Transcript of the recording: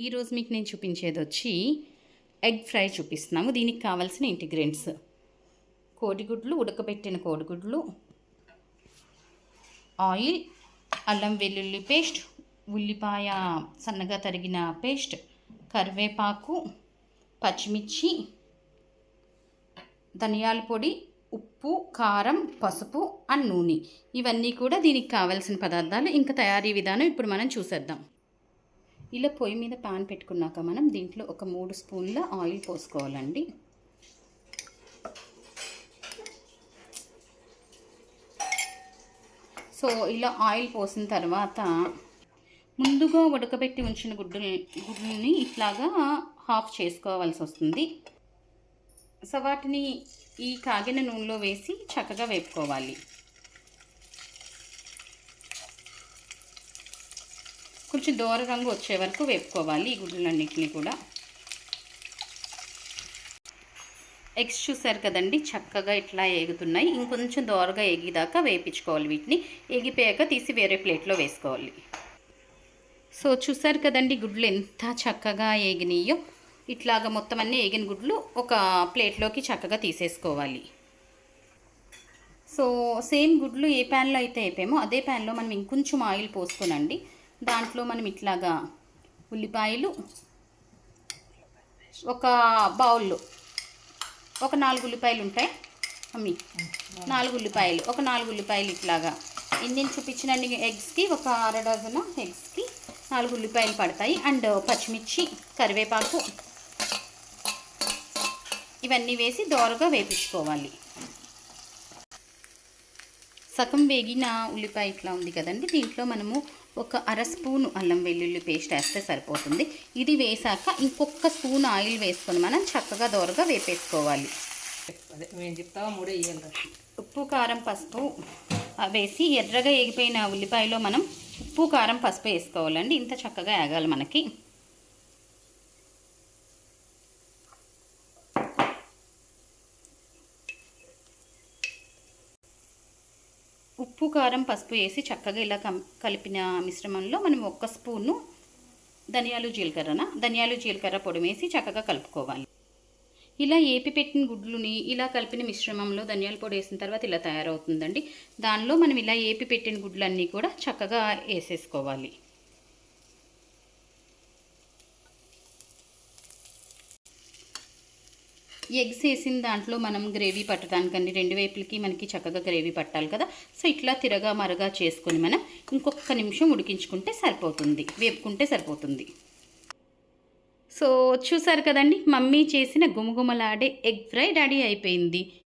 ఈరోజు మీకు నేను చూపించేది వచ్చి ఎగ్ ఫ్రై చూపిస్తున్నాము. దీనికి కావాల్సిన ఇంగ్రీడియంట్స్: కోడిగుడ్లు, ఉడకబెట్టిన కోడిగుడ్లు, ఆయిల్, అల్లం వెల్లుల్లి పేస్ట్, ఉల్లిపాయ సన్నగా తరిగిన పేస్ట్, కరివేపాకు, పచ్చిమిర్చి, ధనియాల పొడి, ఉప్పు, కారం, పసుపు అండ్ నూనె. ఇవన్నీ కూడా దీనికి కావాల్సిన పదార్థాలు. ఇంకా తయారీ విధానం ఇప్పుడు మనం చూసేద్దాం. ఇలా పొయ్యి మీద పాన్ పెట్టుకున్నాక మనం దీంట్లో ఒక 3 స్పూన్ల ఆయిల్ పోసుకోవాలండి. సో ఇలా ఆయిల్ పోసిన తర్వాత ముందుగా ఉడకబెట్టి ఉంచిన గుడ్లని ఇట్లాగా హాఫ్ చేసుకోవాల్సి వస్తుంది. సో వాటిని ఈ కాగిన నూనెలో వేసి చక్కగా వేపుకోవాలి. కొంచెం దోర రంగు వచ్చే వరకు వేపుకోవాలి ఈ గుడ్లన్నిటిని కూడా. ఎగ్స్ చూసారు కదండి, చక్కగా ఇట్లా ఏగుతున్నాయి. ఇంకొంచెం దోరగా ఏగిదాకా వేపించుకోవాలి. వీటిని ఏగిపోయాక తీసి వేరే ప్లేట్లో వేసుకోవాలి. సో చూసారు కదండి, గుడ్లు ఎంత చక్కగా ఏగినాయో. ఇట్లాగా మొత్తం అన్నీ ఏగిన గుడ్లు ఒక ప్లేట్లోకి చక్కగా తీసేసుకోవాలి. సో సేమ్ గుడ్లు ఏ ప్యాన్లో అయితే అయిపోయామో అదే ప్యాన్లో మనం ఇంకొంచెం ఆయిల్ పోసుకోనండి. దాంట్లో మనం ఇట్లాగా ఉల్లిపాయలు ఒక బౌల్లో ఒక 4 ఉల్లిపాయలు ఉంటాయి అమ్మి, 4 ఉల్లిపాయలు, ఒక 4 ఉల్లిపాయలు ఇట్లాగా నేను చూపించిన ఎగ్స్కి ఒక అర డజన్ ఎగ్స్కి 4 ఉల్లిపాయలు పడతాయి. అండ్ పచ్చిమిర్చి, కరివేపాకు ఇవన్నీ వేసి దోరగా వేపించుకోవాలి. సగం వేగిన ఉల్లిపాయ ఇట్లా ఉంది కదండి, దీంట్లో మనము ఒక అర స్పూను అల్లం వెల్లుల్లి పేస్ట్ వేస్తే సరిపోతుంది. ఇది వేసాక ఇంకొక స్పూన్ ఆయిల్ వేసుకొని మనం చక్కగా దోరగా వేపేసుకోవాలి. ఉప్పు, కారం, పసుపు వేసి ఎర్రగా ఏగిపోయిన ఉల్లిపాయలో మనం ఉప్పు, కారం, పసుపు వేసుకోవాలండి. ఇంత చక్కగా ఏగాలి మనకి. ఉప్పు, కారం, పసుపు వేసి చక్కగా ఇలా కలిపిన మిశ్రమంలో మనం 1 స్పూను ధనియాలు జీలకర్ర పొడి వేసి చక్కగా కలుపుకోవాలి. ఇలా ఏపి పెట్టిన గుడ్లుని ఇలా కలిపిన మిశ్రమంలో ధనియాల పొడి వేసిన తర్వాత ఇలా తయారవుతుందండి. దానిలో మనం ఇలా ఏపి పెట్టిన గుడ్లన్నీ కూడా చక్కగా వేసేసుకోవాలి. ఎగ్స్ వేసిన దాంట్లో మనం గ్రేవీ పట్టడానికండి 2 వైపులకి మనకి చక్కగా గ్రేవీ పట్టాలి కదా. సో ఇట్లా తిరగా మరగా చేసుకొని మనం ఇంకొక నిమిషం ఉడికించుకుంటే సరిపోతుంది, వేపుకుంటే సరిపోతుంది. సో చూసారు కదండి, మమ్మీ చేసిన గుమగుమలాడే ఎగ్ ఫ్రై రెడీ అయిపోయింది.